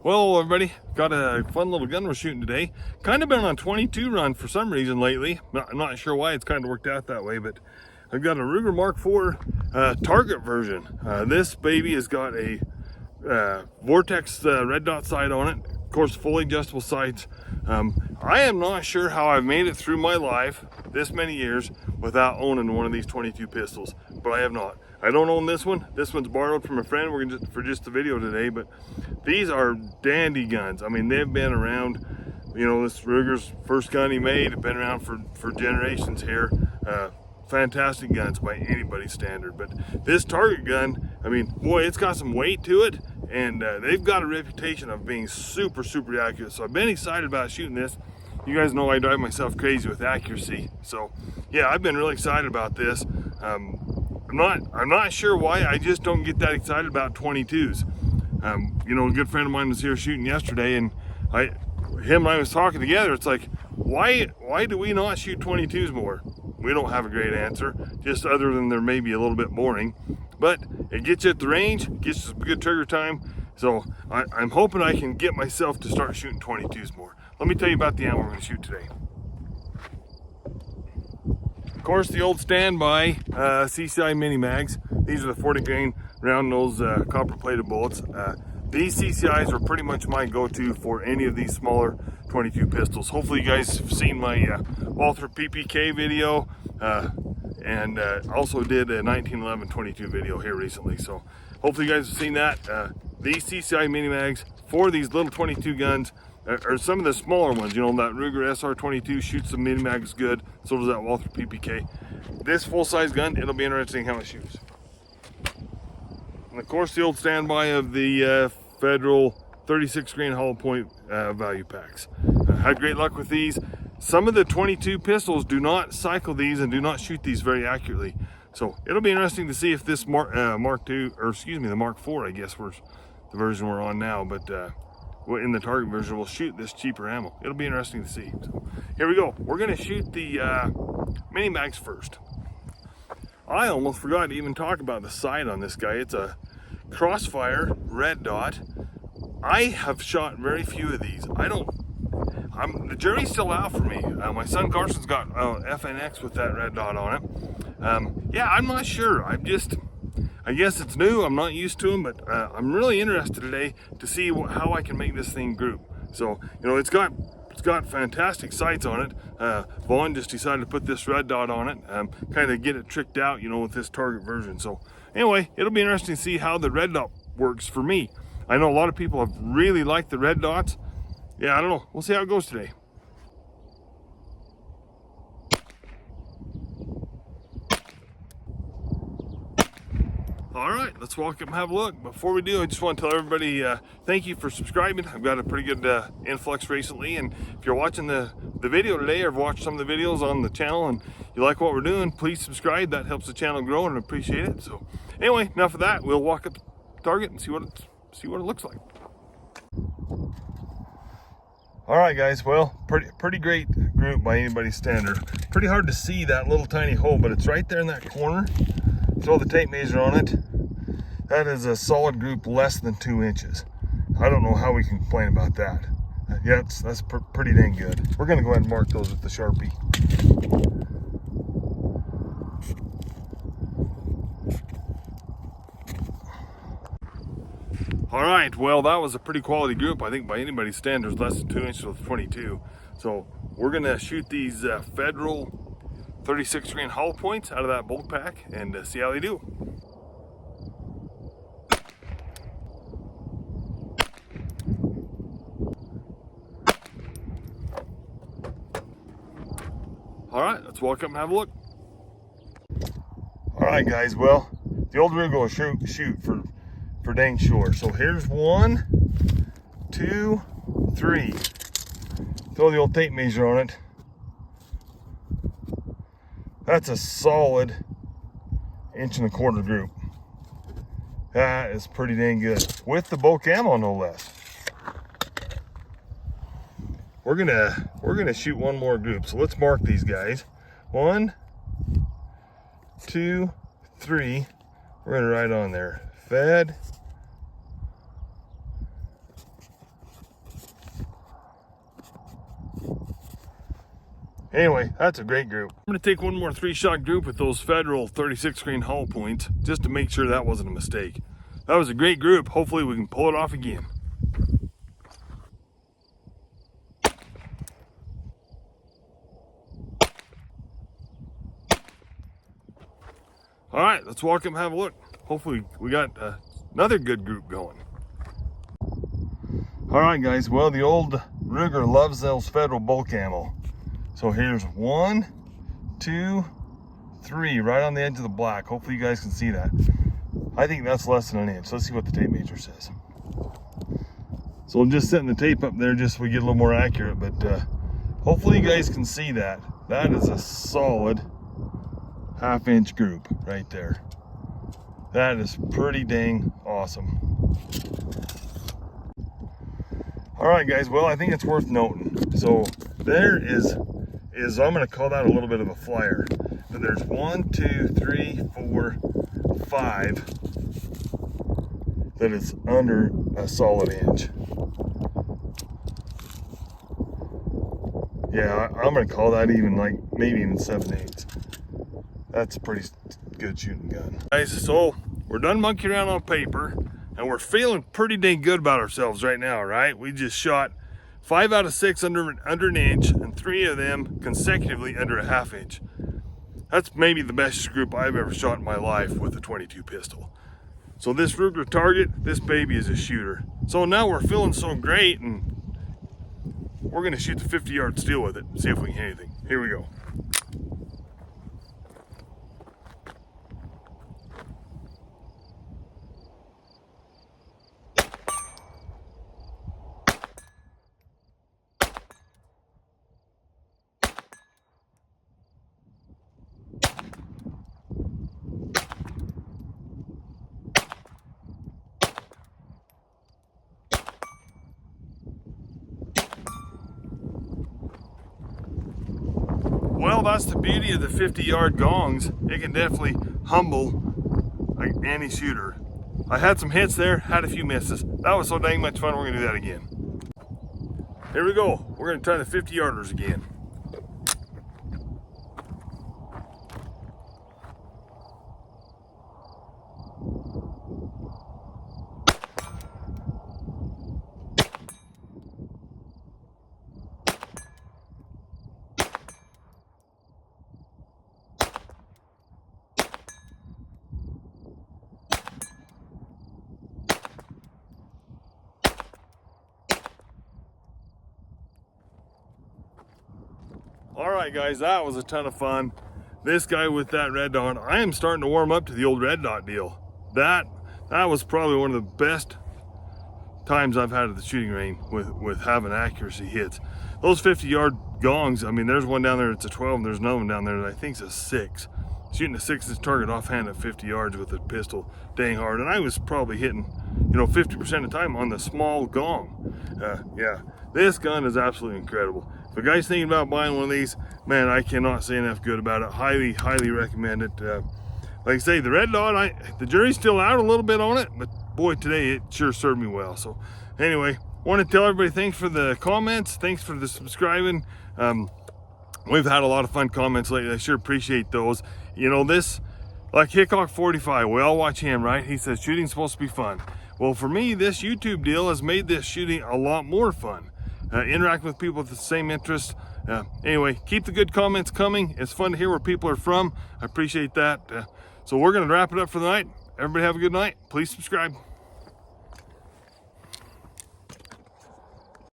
Well, everybody, got a fun little gun we're shooting today. Kind of been on a 22 run for some reason lately. I'm not sure why, it's kind of worked out that way, but I've got a Ruger Mark IV target version. This baby has got a Vortex red dot sight on it. Of course, fully adjustable sights. I am not sure how I've made it through my life this many years without owning one of these 22 pistols, but I have not. I don't own this one. This one's borrowed from a friend. We're gonna for just the video today, but these are dandy guns. I mean, they've been around. You know, this Ruger's first gun he made. It's been around for generations here. Fantastic guns by anybody's standard, but this target gun, I mean, boy, it's got some weight to it, and they've got a reputation of being super accurate. So I've been excited about shooting this. You guys know I drive myself crazy with accuracy, so yeah, I've been really excited about this. I'm not sure why. I just don't get that excited about 22s. You know, a good friend of mine was here shooting yesterday, and him and I was talking together. It's like, why do we not shoot 22s more? We don't have a great answer, just other than they're maybe a little bit boring. But it gets you at the range, gets you some good trigger time. So I'm hoping I can get myself to start shooting 22s more. Let me tell you about the ammo we're going to shoot today. Of course, the old standby CCI mini mags. These are the 40 grain round nose copper plated bullets. These CCIs are pretty much my go-to for any of these smaller 22 pistols. Hopefully you guys have seen my Walther PPK video, and also did a 1911 22 video here recently. So hopefully you guys have seen that. These CCI mini mags for these little 22 guns are some of the smaller ones. You know, that Ruger SR22 shoots the mini mags good. So does that Walther PPK. This full-size gun, it'll be interesting how it shoots. And of course, the old standby of the Federal 36 grain hollow point value packs. Had great luck with these. Some of the 22 pistols do not cycle these and do not shoot these very accurately. So it'll be interesting to see if this Mark II, or excuse me, the Mark IV, I guess, was the version we're on now, but in the target version, we'll shoot this cheaper ammo. It'll be interesting to see. So here we go. We're gonna shoot the mini mags first. I almost forgot to even talk about the sight on this guy. It's a Crossfire red dot. I have shot very few of these. The jury's still out for me. My son Carson's got FNX with that red dot on it. Yeah, I'm not sure. I guess it's new. I'm not used to them, but I'm really interested today to see how I can make this thing group. So, you know, it's got fantastic sights on it. Vaughn just decided to put this red dot on it, kind of get it tricked out, you know, with this target version. So anyway, it'll be interesting to see how the red dot works for me. I know a lot of people have really liked the red dots. Yeah, I don't know. We'll see how it goes today. All right, let's walk up and have a look. Before we do, I just want to tell everybody thank you for subscribing. I've got a pretty good influx recently, and if you're watching the video today or have watched some of the videos on the channel and you like what we're doing, please subscribe. That helps the channel grow, and I appreciate it. So anyway, enough of that. We'll walk up to target and see what it looks like. All right, guys. Well, pretty great group by anybody's standard. Pretty hard to see that little tiny hole, but it's right there in that corner. Throw the tape measure on it. That is a solid group less than 2 inches. I don't know how we can complain about that. Yeah, that's pretty dang good. We're gonna go ahead and mark those with the Sharpie. All right, well, that was a pretty quality group. I think by anybody's standards, less than 2 inches with 22. So we're gonna shoot these Federal 36 grain hollow points out of that bolt pack and see how they do. All right, let's walk up and have a look. All right, guys, well, the old Ruger will shoot for dang sure. So here's 1, 2, 3. Throw the old tape measure on it. That's a solid 1.25 inch group. That is pretty dang good. With the bulk ammo, no less. We're gonna shoot one more group. So let's mark these guys. 1, 2, 3. We're gonna write on there, Fed Anyway, that's a great group. I'm gonna take one more 3-shot group with those Federal 36 grain hollow points just to make sure that wasn't a mistake. That was a great group. Hopefully we can pull it off again. All right, let's walk up and have a look. Hopefully we got another good group going. All right, guys. Well, the old Ruger loves those Federal bulk ammo. So here's 1, 2, 3, right on the edge of the black. Hopefully you guys can see that. I think that's less than an inch. Let's see what the tape measure says. So I'm just setting the tape up there just so we get a little more accurate, but hopefully you guys can see that. That is a solid 1/2 inch group right there. That is pretty dang awesome. All right, guys, well, I think it's worth noting. So there is I'm gonna call that a little bit of a flyer, but there's 1, 2, 3, 4, 5 that is under a solid inch. Yeah, I'm gonna call that even like maybe even 7/8. That's a pretty good shooting gun. Guys, so we're done monkeying around on paper and we're feeling pretty dang good about ourselves right now, right? We just shot 5 out of 6 under an inch and 3 of them consecutively under a 1/2 inch. That's maybe the best group I've ever shot in my life with a .22 pistol. So this Ruger target, this baby is a shooter. So now we're feeling so great and we're gonna shoot the 50-yard steel with it and see if we can hit anything. Here we go. Well, that's the beauty of the 50-yard gongs. It can definitely humble any shooter. I had some hits there, had a few misses. That was so dang much fun, we're gonna do that again. Here we go. We're gonna try the 50-yarders again. All right, guys, that was a ton of fun. This guy with that red dot, I am starting to warm up to the old red dot deal. That was probably one of the best times I've had at the shooting range with having accuracy hits. Those 50-yard gongs, I mean, there's one down there that's a 12, and there's another one down there that I think's a 6. Shooting a 6-inch target offhand at 50 yards with a pistol dang hard, and I was probably hitting, 50% of the time on the small gong. Yeah, this gun is absolutely incredible. If a guy's thinking about buying one of these, man, I cannot say enough good about it. Highly, highly recommend it. Like I say, the red dot, the jury's still out a little bit on it, but boy, today it sure served me well. So anyway, want to tell everybody thanks for the comments, thanks for the subscribing. We've had a lot of fun comments lately. I sure appreciate those. This, like Hickok 45, we all watch him, right? He says shooting's supposed to be fun. Well, for me, this YouTube deal has made this shooting a lot more fun. Interacting with people with the same interest. Anyway, keep the good comments coming. It's fun to hear where people are from. I appreciate that. So we're going to wrap it up for the night. Everybody have a good night. Please subscribe.